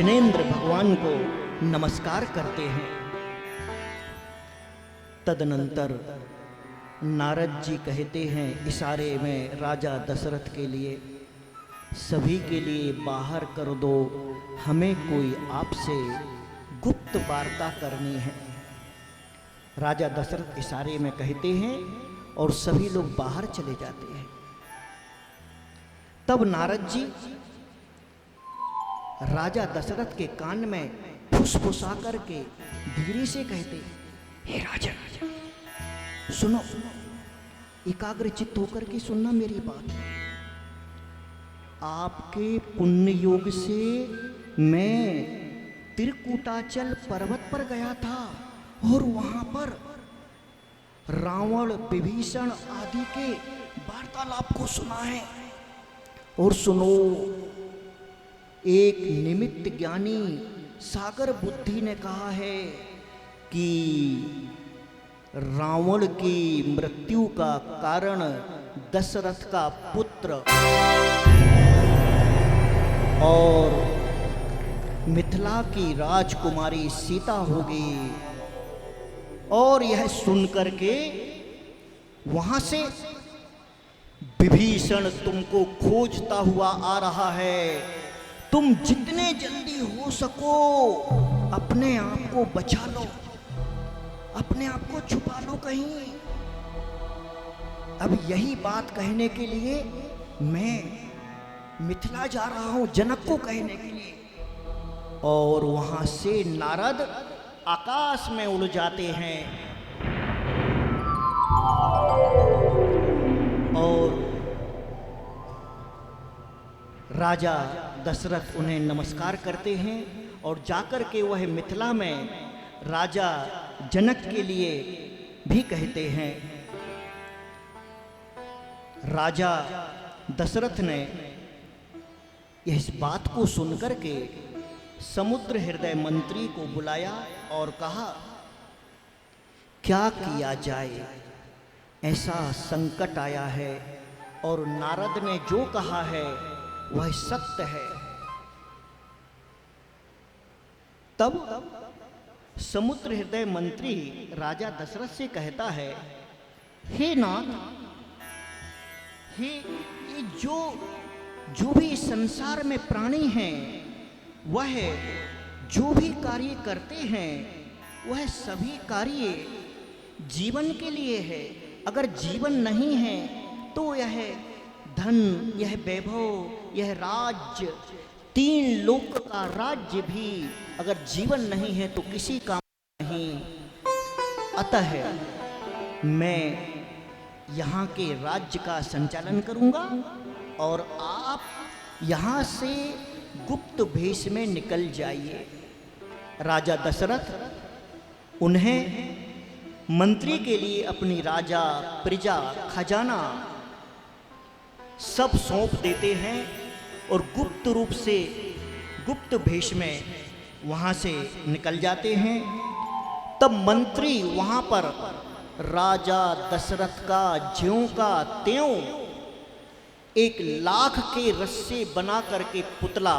जिनेंद्र भगवान को नमस्कार करते हैं। तदनंतर नारद जी कहते हैं इशारे में राजा दशरथ के लिए, सभी के लिए बाहर कर दो, हमें कोई आपसे गुप्त वार्ता करनी है। राजा दशरथ इशारे में कहते हैं और सभी लोग बाहर चले जाते हैं। तब नारद जी राजा दशरथ के कान में फुसफुसा करके धीरे से कहते, हे राजा सुनो, एकाग्र चित्त होकर के सुनना मेरी बात। आपके पुण्य योग से मैं त्रिकूटाचल पर्वत पर गया था और वहां पर रावण, विभीषण आदि के वार्तालाप को सुना है। और सुनो, एक निमित्त ज्ञानी सागर बुद्धि ने कहा है कि रावण की मृत्यु का कारण दशरथ का पुत्र और मिथिला की राजकुमारी सीता होगी। और यह सुनकर के वहां से विभीषण तुमको खोजता हुआ आ रहा है। तुम जितने जल्दी हो सको अपने आप को बचा लो, अपने आप को छुपा लो कहीं। अब यही बात कहने के लिए मैं मिथिला जा रहा हूं, जनक को कहने के लिए। और वहां से नारद आकाश में उड़ जाते हैं और राजा दशरथ उन्हें नमस्कार करते हैं और जाकर के वह मिथिला में राजा जनक के लिए भी कहते हैं। राजा दशरथ ने इस बात को सुनकर के समुद्र हृदय मंत्री को बुलाया और कहा, क्या किया जाए, ऐसा संकट आया है और नारद ने जो कहा है वह सत्य है। तब समुद्र हृदय मंत्री राजा दशरथ से कहता है, हे नाथ, हे ये जो भी संसार में प्राणी हैं, वह जो भी कार्य करते हैं वह सभी कार्य जीवन के लिए है। अगर जीवन नहीं है तो यह धन, यह वैभव, यह राज्य, 3 लोक का राज्य भी अगर जीवन नहीं है तो किसी काम नहीं। अतः मैं यहाँ के राज्य का संचालन करूँगा और आप यहाँ से गुप्त भेष में निकल जाइए। राजा दशरथ उन्हें मंत्री के लिए अपनी राजा, प्रजा, खजाना सब सौंप देते हैं और गुप्त रूप से, गुप्त भेष में वहाँ से निकल जाते हैं। तब मंत्री वहाँ पर राजा दशरथ का ज्यों का त्यों 1 लाख के रस्से बना करके पुतला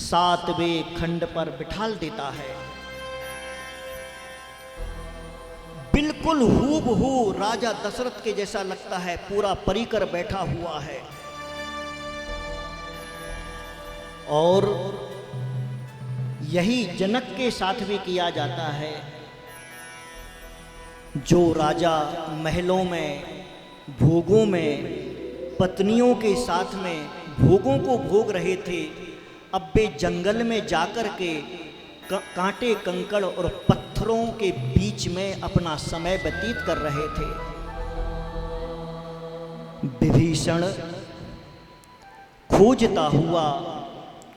7वें खंड पर बिठाल देता है। बिल्कुल हूबहू राजा दशरथ के जैसा लगता है, पूरा परिकर बैठा हुआ है। और यही जनक के साथ भी किया जाता है। जो राजा महलों में, भोगों में पत्नियों के साथ में भोगों को भोग रहे थे, अब वे जंगल में जाकर के कांटे, कंकड़ और पत्थरों के बीच में अपना समय व्यतीत कर रहे थे। विभीषण खोजता हुआ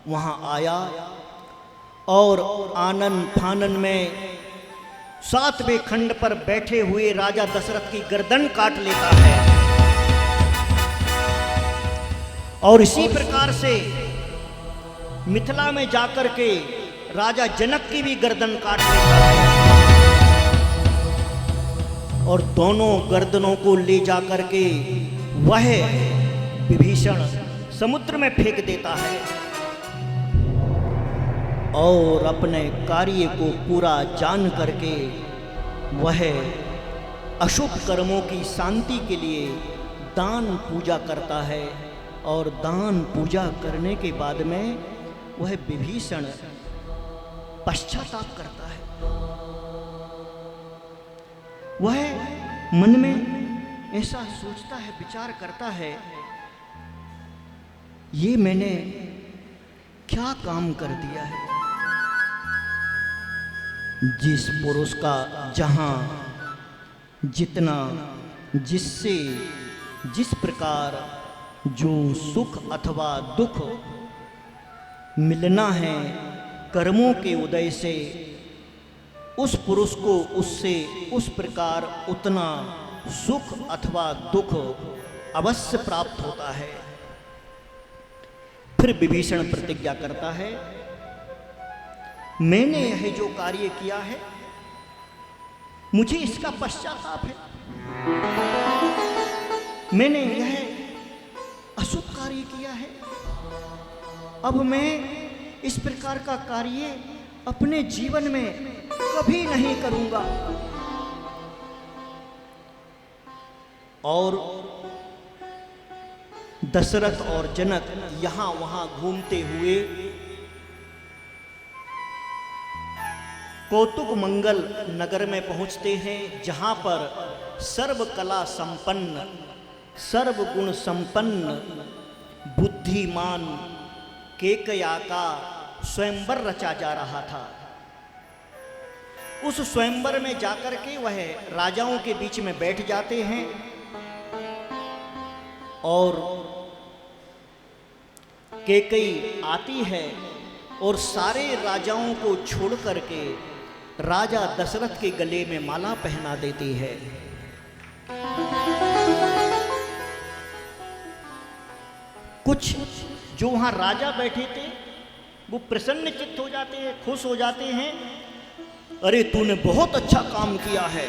वहां आया और आनन फानन में 7वें खंड पर बैठे हुए राजा दशरथ की गर्दन काट लेता है। और इसी प्रकार से मिथिला में जाकर के राजा जनक की भी गर्दन काट लेता है और दोनों गर्दनों को ले जाकर के वह विभीषण समुद्र में फेंक देता है। और अपने कार्य को पूरा जान करके वह अशुभ कर्मों की शांति के लिए दान पूजा करता है। और दान पूजा करने के बाद में वह विभीषण पश्चाताप करता है। वह मन में ऐसा सोचता है, विचार करता है, ये मैंने क्या काम कर दिया है। जिस पुरुष का जहां जितना जिससे जिस प्रकार जो सुख अथवा दुख मिलना है कर्मों के उदय से, उस पुरुष को उससे उस प्रकार उतना सुख अथवा दुख अवश्य प्राप्त होता है। फिर विभीषण प्रतिज्ञा करता है, मैंने यह जो कार्य किया है मुझे इसका पश्चाताप है। मैंने यह अशुभ कार्य किया है, अब मैं इस प्रकार का कार्य अपने जीवन में कभी नहीं करूंगा। और दशरथ और जनक यहां वहां घूमते हुए कौतुक मंगल नगर में पहुंचते हैं, जहां पर सर्व कला संपन्न, सर्व गुण संपन्न, बुद्धिमान केकया का स्वयंवर रचा जा रहा था। उस स्वयंवर में जाकर के वह राजाओं के बीच में बैठ जाते हैं और केकई आती है और सारे राजाओं को छोड़ करके राजा दशरथ के गले में माला पहना देती है। कुछ जो वहां राजा बैठे थे वो प्रसन्न चित्त हो जाते हैं, खुश हो जाते हैं। अरे तूने बहुत अच्छा काम किया है,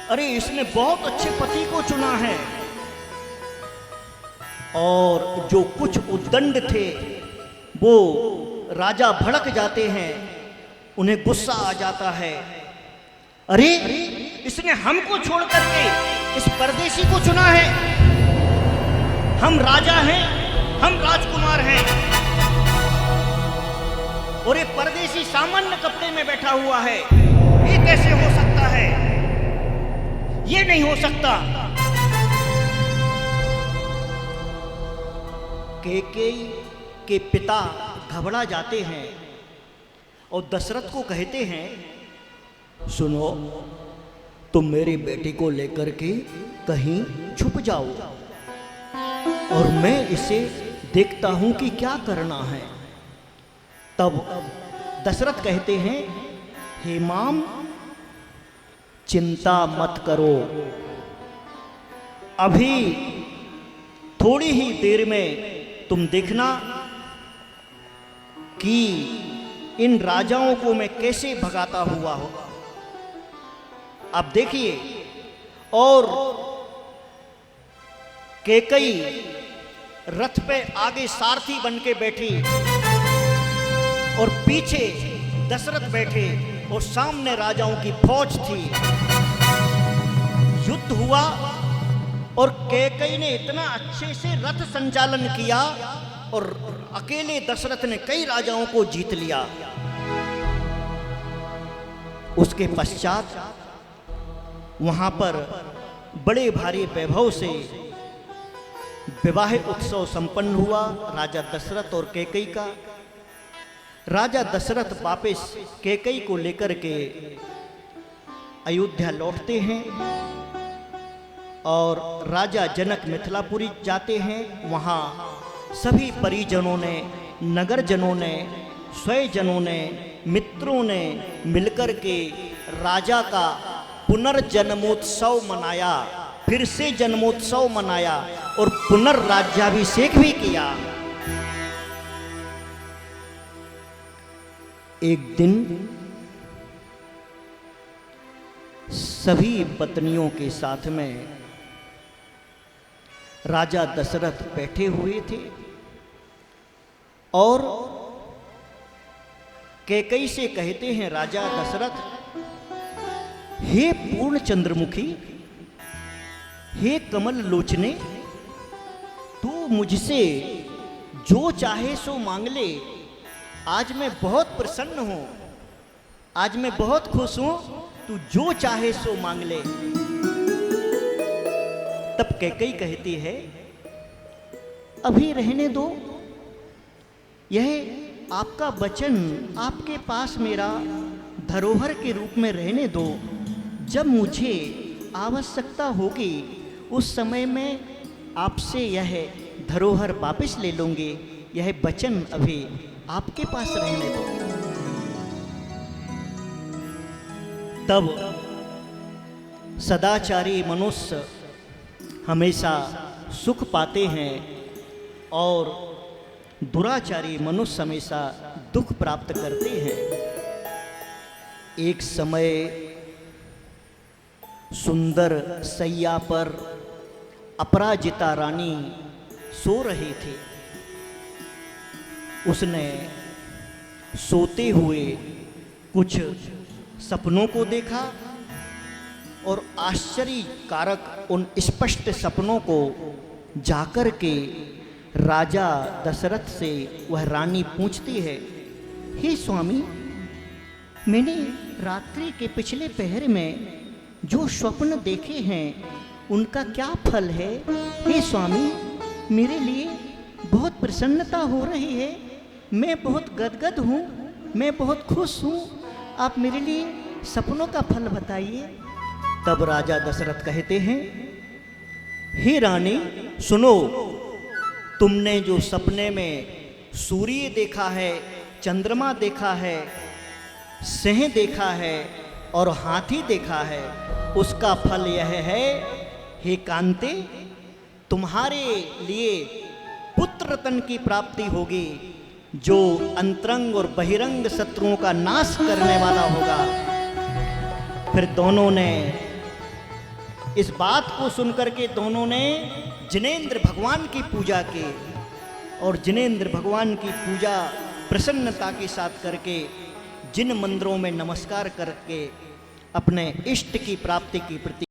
अरे इसने बहुत अच्छे पति को चुना है। और जो कुछ उद्दंड थे वो राजा भड़क जाते हैं, उन्हें गुस्सा आ जाता है। अरे इसने हमको छोड़ करके इस परदेशी को चुना है, हम राजा हैं, हम राजकुमार हैं, और ये परदेशी सामान्य कपड़े में बैठा हुआ है, ये कैसे हो सकता है, ये नहीं हो सकता। केकई के पिता घबरा जाते हैं और दशरथ को कहते हैं, सुनो तुम मेरी बेटी को लेकर के कहीं छुप जाओ और मैं इसे देखता हूं कि क्या करना है। तब दशरथ कहते हैं, हे माम चिंता मत करो, अभी थोड़ी ही देर में तुम देखना कि इन राजाओं को मैं कैसे भगाता हुआ हो। अब देखिए, और केकई रथ पे आगे सारथी बन के बैठी और पीछे दशरथ बैठे और सामने राजाओं की फौज थी। युद्ध हुआ और केकई ने इतना अच्छे से रथ संचालन किया और अकेले दशरथ ने कई राजाओं को जीत लिया। उसके पश्चात वहां पर बड़े भारी वैभव से विवाह उत्सव संपन्न हुआ राजा दशरथ और केकई का। राजा दशरथ वापस केकई को लेकर के अयोध्या लौटते हैं और राजा जनक मिथिलापुरी जाते हैं। वहाँ सभी परिजनों ने, नगरजनों ने, स्वजनों ने, मित्रों ने मिलकर के राजा का पुनर्जन्मोत्सव मनाया, फिर से जन्मोत्सव मनाया और पुनर्राज्याभिषेक भी किया। एक दिन सभी पत्नियों के साथ में राजा दशरथ बैठे हुए थे और कैकई से कहते हैं राजा दशरथ, हे पूर्ण चंद्रमुखी, हे कमल लोचने, तू मुझसे जो चाहे सो मांग ले। आज मैं बहुत प्रसन्न हूं, आज मैं बहुत खुश हूं, तू जो चाहे सो मांग ले। तब कैकई कहती है, अभी रहने दो, यह आपका वचन आपके पास मेरा धरोहर के रूप में रहने दो। जब मुझे आवश्यकता होगी उस समय में आपसे यह धरोहर वापस ले लूंगी, यह वचन अभी आपके पास रहने दो। तब सदाचारी मनुष्य हमेशा सुख पाते हैं और दुराचारी मनुष्य हमेशा दुख प्राप्त करते हैं। एक समय सुंदर सैया पर अपराजिता रानी सो रही थी। उसने सोते हुए कुछ सपनों को देखा और आश्चर्य कारक उन स्पष्ट सपनों को जाकर के राजा दशरथ से वह रानी पूछती है, हे स्वामी, मैंने रात्रि के पिछले पहर में जो स्वप्न देखे हैं उनका क्या फल है? हे स्वामी, मेरे लिए बहुत प्रसन्नता हो रही है, मैं बहुत गदगद हूँ, मैं बहुत खुश हूँ, आप मेरे लिए सपनों का फल बताइए। तब राजा दशरथ कहते हैं, हे रानी सुनो, तुमने जो सपने में सूर्य देखा है, चंद्रमा देखा है, सिंह देखा है और हाथी देखा है, उसका फल यह है, हे कांते, तुम्हारे लिए पुत्र रत्न की प्राप्ति होगी जो अंतरंग और बहिरंग शत्रुओं का नाश करने वाला होगा। फिर दोनों ने इस बात को सुनकर के दोनों ने जिनेंद्र भगवान की पूजा की और जिनेंद्र भगवान की पूजा प्रसन्नता के साथ करके जिन मंदिरों में नमस्कार करके अपने इष्ट की प्राप्ति की प्रति